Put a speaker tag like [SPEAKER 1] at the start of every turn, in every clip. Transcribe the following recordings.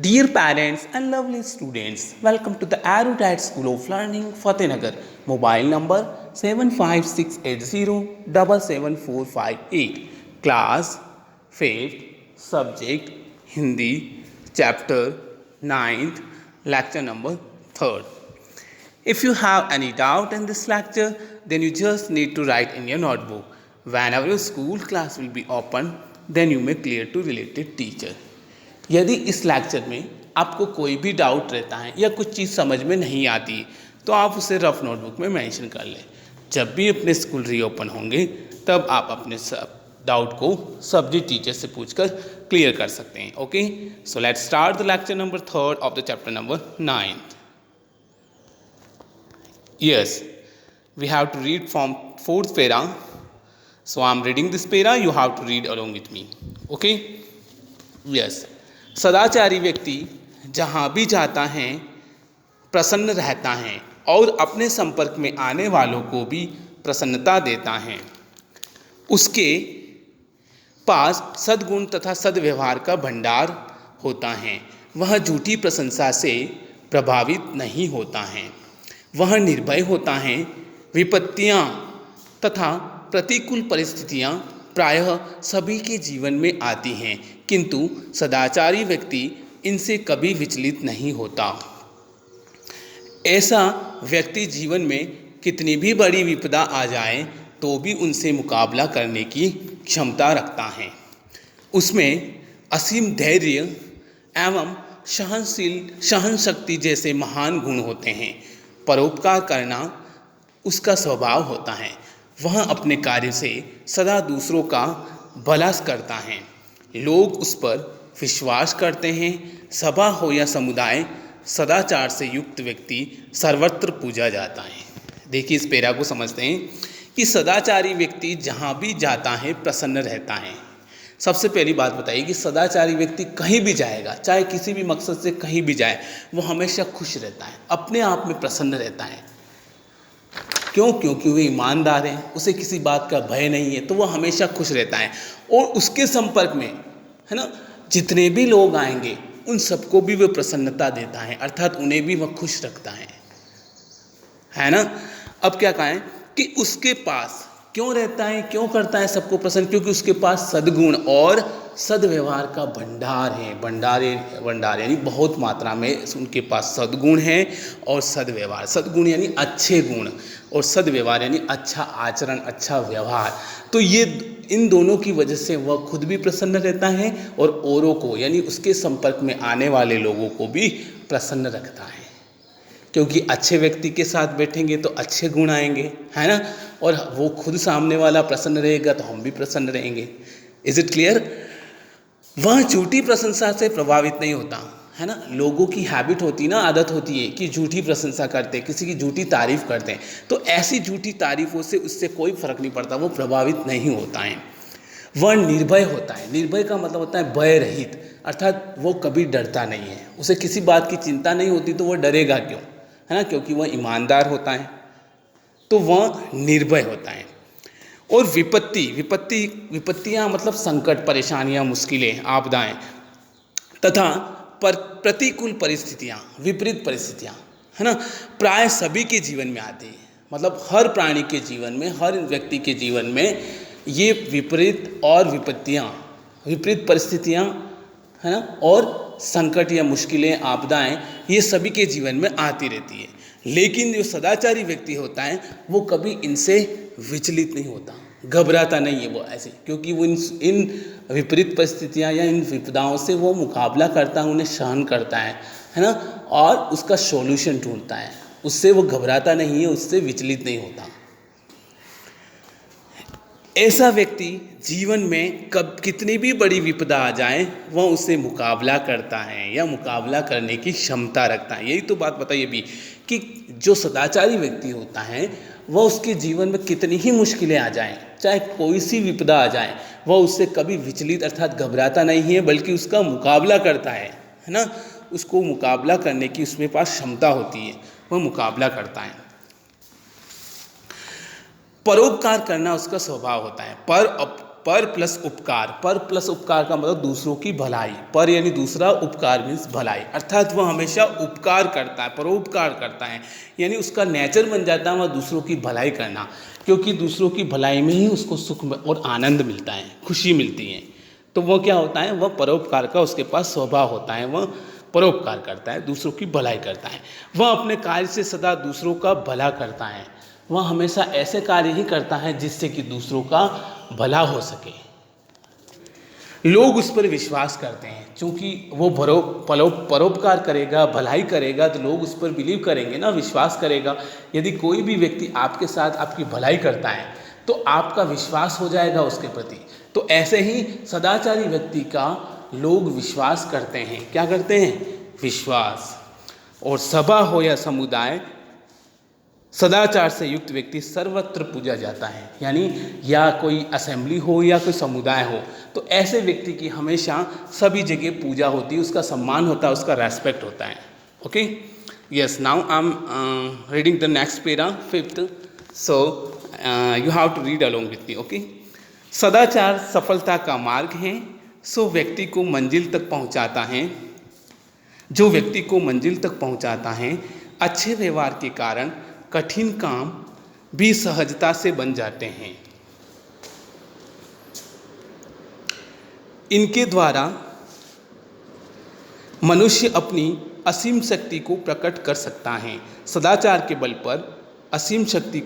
[SPEAKER 1] Dear parents and lovely students, welcome to the Erudite School of Learning, Fatehnagar. Mobile number 7568077458. Class 5th, subject Hindi, chapter 9th, lecture number 3rd. If you have any doubt in this lecture, then you just need to write in your notebook. Whenever your school class will be open, then you may clear to related teacher. यदि इस lecture में आपको कोई भी doubt रहता है या कुछ चीज़ समझ में नहीं आती तो आप उसे रफ नोटबुक में मेंशन कर लें। जब भी अपने स्कूल रीओपन होंगे तब आप अपने सब डाउट को सब्जेक्ट टीचर से पूछकर क्लियर कर सकते हैं। Okay, so let's start the lecture number 3rd of the chapter number 9th. Yes, we have to read from 4th para. So I am reading this para, you have to read along with me. Okay? Yes. सदाचारी व्यक्ति जहाँ भी जाता है प्रसन्न रहता है और अपने संपर्क में आने वालों को भी प्रसन्नता देता है। उसके पास सद्गुण तथा सद्व्यवहार का भंडार होता है। वह झूठी प्रशंसा से प्रभावित नहीं होता है। वह निर्भय होता है। विपत्तियाँ तथा प्रतिकूल परिस्थितियाँ प्रायः सभी के जीवन में आती हैं, किंतु सदाचारी व्यक्ति इनसे कभी विचलित नहीं होता। ऐसा व्यक्ति जीवन में कितनी भी बड़ी विपदा आ जाए तो भी उनसे मुकाबला करने की क्षमता रखता है। उसमें असीम धैर्य एवं सहन शक्ति जैसे महान गुण होते हैं। परोपकार करना उसका स्वभाव होता है। वह अपने कार्य से सदा दूसरों का भला करता है। लोग उस पर विश्वास करते हैं। सभा हो या समुदाय, सदाचार से युक्त व्यक्ति सर्वत्र पूजा जाता है। देखिए, इस पेरा को समझते हैं कि सदाचारी व्यक्ति जहाँ भी जाता है प्रसन्न रहता है। सबसे पहली बात बताइए कि सदाचारी व्यक्ति कहीं भी जाएगा, चाहे किसी भी मकसद से कहीं भी जाए, वो हमेशा खुश रहता है, अपने आप में प्रसन्न रहता है। क्यों? क्योंकि वे ईमानदार हैं, उसे किसी बात का भय नहीं है, तो वह हमेशा खुश रहता है। और उसके संपर्क में है ना जितने भी लोग आएंगे उन सबको भी वह प्रसन्नता देता है, अर्थात उन्हें भी वह खुश रखता है ना। अब क्या कहें कि उसके पास क्यों रहता है, क्यों करता है सबको प्रसन्न? क्योंकि उसके पास सद्गुण और सद्व्यवहार का भंडार है। भंडार यानी बहुत मात्रा में उनके पास सद्गुण है और सद्व्यवहार। सद्गुण यानी अच्छे गुण और सद्व्यवहार यानी अच्छा आचरण, अच्छा व्यवहार। तो ये इन दोनों की वजह से वह खुद भी प्रसन्न रहता है और औरों को यानी उसके संपर्क में आने वाले लोगों को भी प्रसन्न रखता है। क्योंकि अच्छे व्यक्ति के साथ बैठेंगे तो अच्छे गुण आएंगे, है ना। और वो खुद सामने वाला प्रसन्न रहेगा तो हम भी प्रसन्न रहेंगे। Is it clear? वह झूठी प्रशंसा से प्रभावित नहीं होता, है ना। लोगों की हैबिट होती है ना, आदत होती है कि झूठी प्रशंसा करते हैं, किसी की झूठी तारीफ करते हैं। तो ऐसी झूठी तारीफों से उससे कोई फर्क नहीं पड़ता, वो प्रभावित नहीं होता है। वह निर्भय होता है। निर्भय का मतलब होता है भय रहित, अर्थात वो कभी डरता नहीं है। उसे किसी बात की चिंता नहीं होती तो वह डरेगा क्यों, है ना। क्योंकि वह ईमानदार होता है, तो वह निर्भय होता है। और विपत्तियाँ मतलब संकट, परेशानियाँ, मुश्किलें, आपदाएं तथा प्रतिकूल परिस्थितियाँ, विपरीत परिस्थितियाँ, है ना, प्राय सभी के जीवन में आती है। मतलब हर प्राणी के जीवन में, हर व्यक्ति के जीवन में ये विपरीत और विपरीत परिस्थितियाँ, है ना, और संकट या मुश्किलें, आपदाएं, ये सभी के जीवन में आती रहती है। लेकिन जो सदाचारी व्यक्ति होता है वो कभी इनसे विचलित नहीं होता, घबराता नहीं है वो ऐसे, क्योंकि वो इन विपरीत परिस्थितियाँ या इन विपदाओं से वो मुकाबला करता है, उन्हें सहन करता है ना, और उसका सॉल्यूशन ढूंढता है। उससे वो घबराता नहीं है, उससे विचलित नहीं होता। ऐसा व्यक्ति जीवन में कब कितनी भी बड़ी विपदा आ जाए वह उससे मुकाबला करता है या मुकाबला करने की क्षमता रखता है। यही तो बात बताइए भी कि जो सदाचारी व्यक्ति होता है वह उसके जीवन में कितनी ही मुश्किलें आ जाएं, चाहे कोई सी विपदा आ जाए, वह उससे कभी विचलित अर्थात घबराता नहीं है, बल्कि उसका मुकाबला करता है ना। उसको मुकाबला करने की उसके पास क्षमता होती है, वह मुकाबला करता है। परोपकार करना उसका स्वभाव होता है। पर प्लस उपकार, पर प्लस उपकार का मतलब दूसरों की भलाई, पर यानी दूसरा, उपकार मीन्स भलाई, अर्थात वह हमेशा उपकार करता है, परोपकार करता है, यानी उसका नेचर बन जाता है वह दूसरों की भलाई करना, क्योंकि दूसरों की भलाई में ही उसको सुख और आनंद मिलता है, खुशी मिलती है। तो वह क्या होता है, वह परोपकार का उसके पास स्वभाव होता है, वह परोपकार करता है, दूसरों की भलाई करता है। वह अपने कार्य से सदा दूसरों का भला करता है, वह हमेशा ऐसे कार्य ही करता है जिससे कि दूसरों का भला हो सके। लोग उस पर विश्वास करते हैं, क्योंकि वो परोपकार करेगा, भलाई करेगा, तो लोग उस पर बिलीव करेंगे ना, विश्वास करेगा। यदि कोई भी व्यक्ति आपके साथ आपकी भलाई करता है तो आपका विश्वास हो जाएगा उसके प्रति। तो ऐसे ही सदाचारी व्यक्ति का लोग विश्वास करते हैं, क्या करते हैं, विश्वास। और सभा हो या समुदाय, सदाचार से युक्त व्यक्ति सर्वत्र पूजा जाता है, यानी या कोई असेंबली हो या कोई समुदाय हो, तो ऐसे व्यक्ति की हमेशा सभी जगह पूजा होती है, उसका सम्मान होता है, उसका रेस्पेक्ट होता है। Okay, yes, now I am reading the next para, 5th, so you have to read along with me. Okay, सदाचार सफलता का मार्ग है, सो व्यक्ति को मंजिल तक पहुंचाता है, जो व्यक्ति को मंजिल तक पहुंचाता है। अच्छे व्यवहार के कारण कठिन काम भी सहजता से बन जाते हैं। इनके द्वारा मनुष्य अपनी असीम शक्ति को प्रकट कर सकता है। सदाचार के बल पर असीम शक्ति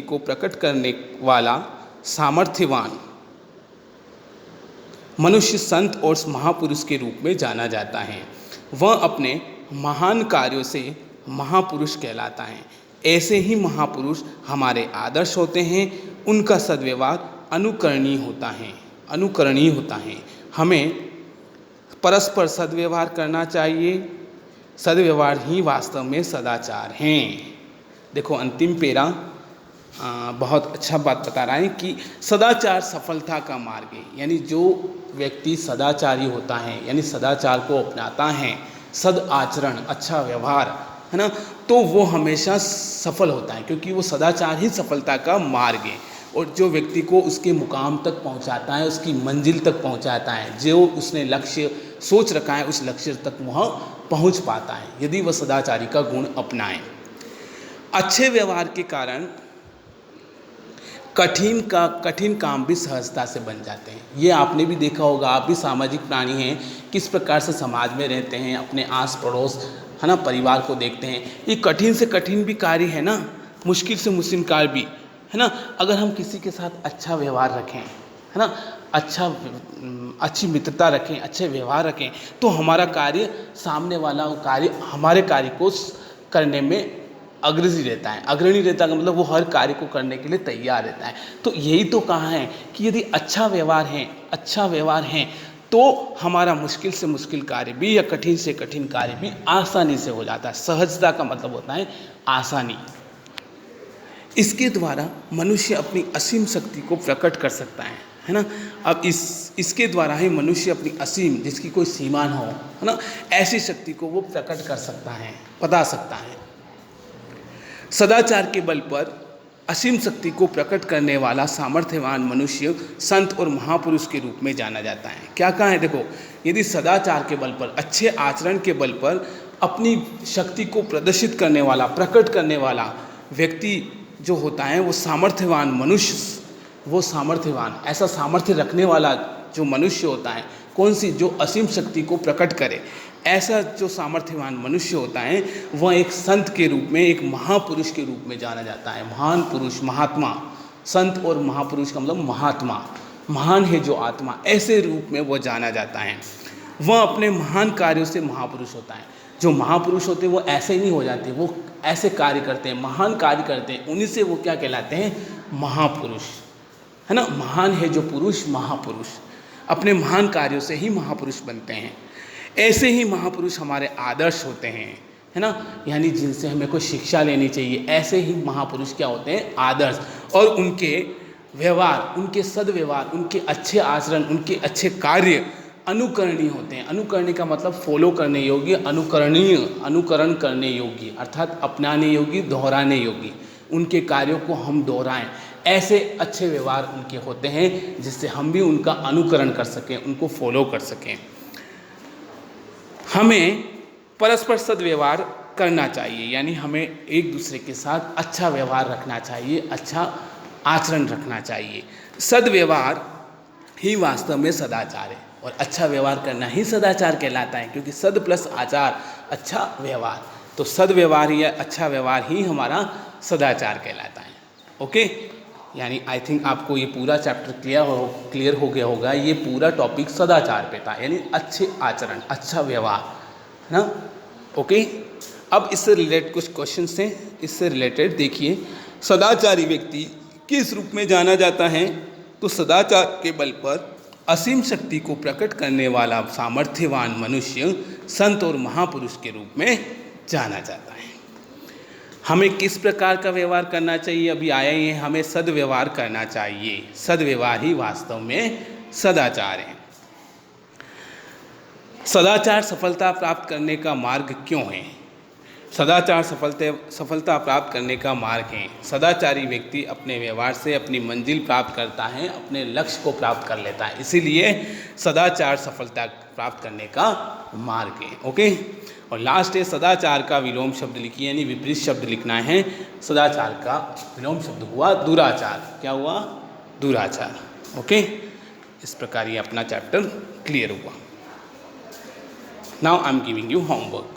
[SPEAKER 1] को प्रकट करने वाला सामर्थ्यवान मनुष्य संत और महापुरुष के रूप में जाना जाता है। वह अपने महान कार्यों से महापुरुष कहलाता है। ऐसे ही महापुरुष हमारे आदर्श होते हैं। उनका सद्व्यवहार अनुकरणीय होता है। हमें परस्पर सद्व्यवहार करना चाहिए। सद्व्यवहार ही वास्तव में सदाचार हैं। देखो अंतिम पेरा बहुत अच्छा बात बता रहा है कि सदाचार सफलता का मार्ग है, यानी जो व्यक्ति सदाचारी होता है, यानी सदाचार को अपनाता है, सद आचरण, अच्छा व्यवहार, है ना, तो वो हमेशा सफल होता है, क्योंकि वो सदाचार ही सफलता का मार्ग है। और जो व्यक्ति को उसके मुकाम तक पहुंचाता है, उसकी मंजिल तक पहुंचाता है, जो उसने लक्ष्य सोच रखा है, उस लक्ष्य तक वह पहुंच पाता है, यदि वह सदाचारी का गुण अपनाए। अच्छे व्यवहार के कारण कठिन काम भी सहजता से बन जाते हैं। ये आपने भी देखा होगा, आप भी सामाजिक प्राणी हैं, किस प्रकार से समाज में रहते हैं, अपने आस पड़ोस, है ना, परिवार को देखते हैं। ये कठिन से कठिन भी कार्य है ना, मुश्किल से मुश्किल कार्य भी, है ना, अगर हम किसी के साथ अच्छा व्यवहार रखें, है ना, अच्छी मित्रता रखें, अच्छे व्यवहार रखें, तो हमारा कार्य, सामने वाला कार्य हमारे कार्य को करने में अग्रणी रहता है का मतलब वो हर कार्य को करने के लिए तैयार रहता है। तो यही तो कहा है कि यदि अच्छा व्यवहार है तो हमारा मुश्किल से मुश्किल कार्य भी या कठिन से कठिन कार्य भी आसानी से हो जाता है। सहजता का मतलब होता है आसानी। इसके द्वारा मनुष्य अपनी असीम शक्ति को प्रकट कर सकता है ना। अब इसके द्वारा ही मनुष्य अपनी असीम, जिसकी कोई सीमा न हो, है ना, ऐसी शक्ति को वो प्रकट कर सकता है, बता सकता है। सदाचार के बल पर असीम शक्ति को प्रकट करने वाला सामर्थ्यवान मनुष्य संत और महापुरुष के रूप में जाना जाता है। क्या कहा है, देखो, यदि सदाचार के बल पर, अच्छे आचरण के बल पर अपनी शक्ति को प्रदर्शित करने वाला, प्रकट करने वाला व्यक्ति जो होता है, वो सामर्थ्यवान मनुष्य, वो सामर्थ्यवान, ऐसा सामर्थ्य रखने वाला जो मनुष्य होता है, कौन सी, जो असीम शक्ति को प्रकट करे, ऐसा जो सामर्थ्यवान मनुष्य होता है, वह एक संत के रूप में, एक महापुरुष के रूप में जाना जाता है। महान पुरुष, महात्मा, संत और महापुरुष का मतलब महात्मा, महान है जो आत्मा, ऐसे रूप में वह जाना जाता है। वह अपने महान कार्यों से महापुरुष होता है। जो महापुरुष होते हैं वो ऐसे नहीं हो जाते, वो ऐसे कार्य करते हैं, महान कार्य करते हैं, उन्हीं से वो क्या कहलाते हैं, महापुरुष, है ना। महान है जो पुरुष, महापुरुष, अपने महान कार्यों से ही महापुरुष बनते हैं। ऐसे ही महापुरुष हमारे आदर्श होते हैं, है ना, यानी जिनसे हमें कोई शिक्षा लेनी चाहिए। ऐसे ही महापुरुष क्या होते हैं, आदर्श। और उनके व्यवहार, उनके सद्व्यवहार, उनके अच्छे आचरण, उनके अच्छे कार्य अनुकरणीय होते हैं। अनुकरणीय का मतलब फॉलो करने योग्य, अनुकरण करने योग्य, अर्थात अपनाने योग्य, दोहराने योग्य। उनके कार्यों को हम दोहराएं, ऐसे अच्छे व्यवहार उनके होते हैं जिससे हम भी उनका अनुकरण कर सकें, उनको फॉलो कर सकें। हमें परस्पर सद्व्यवहार करना चाहिए, यानी हमें एक दूसरे के साथ अच्छा व्यवहार रखना चाहिए, अच्छा आचरण रखना चाहिए। सद्व्यवहार ही वास्तव में सदाचार है और अच्छा व्यवहार करना ही सदाचार कहलाता है, क्योंकि सद प्लस आचार अच्छा व्यवहार, तो सद्व्यवहार या अच्छा व्यवहार ही हमारा सदाचार कहलाता है। ओके, यानी आई थिंक आपको ये पूरा चैप्टर क्लियर हो गया होगा। ये पूरा टॉपिक सदाचार पे था, यानी अच्छे आचरण, अच्छा व्यवहार, है ना। ओके, अब इससे रिलेटेड कुछ क्वेश्चंस हैं, इससे रिलेटेड देखिए। सदाचारी व्यक्ति किस रूप में जाना जाता है? तो सदाचार के बल पर असीम शक्ति को प्रकट करने वाला सामर्थ्यवान मनुष्य संत और महापुरुष के रूप में जाना जाता है। हमें किस प्रकार का व्यवहार करना चाहिए? अभी आया ही है, हमें सद्व्यवहार करना चाहिए। सद्व्यवहार ही वास्तव में सदाचार है। सदाचार सफलता प्राप्त करने का मार्ग क्यों है? सदाचार सफलता प्राप्त करने का मार्ग है। सदाचारी व्यक्ति अपने व्यवहार से अपनी मंजिल प्राप्त करता है, अपने लक्ष्य को प्राप्त कर लेता है, इसीलिए सदाचार सफलता प्राप्त करने का मार्ग है। ओके, और लास्ट है सदाचार का विलोम शब्द लिखिए, यानी विपरीत शब्द लिखना है। सदाचार का विलोम शब्द हुआ दुराचार। क्या हुआ? दुराचार। ओके, इस प्रकार ये अपना चैप्टर क्लियर हुआ। Now I am giving you homework.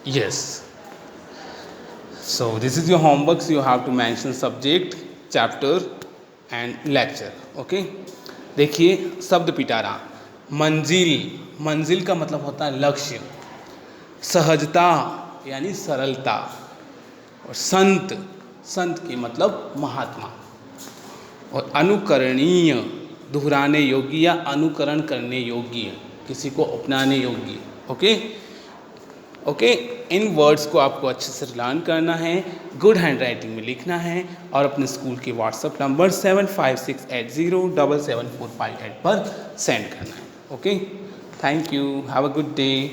[SPEAKER 1] Yes. So this is your homework. So you have to mention subject, chapter and lecture. Okay. देखिए शब्द पिटारा। मंजिल, मंजिल का मतलब होता है लक्ष्य। सहजता यानी सरलता। और संत, संत की मतलब महात्मा। और अनुकरणीय, दोहराने योग्य या अनुकरण करने योग्य, किसी को अपनाने योग्य। ओके ओके, इन वर्ड्स को आपको अच्छे से लर्न करना है, गुड हैंड राइटिंग में लिखना है और अपने स्कूल के व्हाट्सएप नंबर 7568077458 पर सेंड करना है। Okay, thank you, have a good day.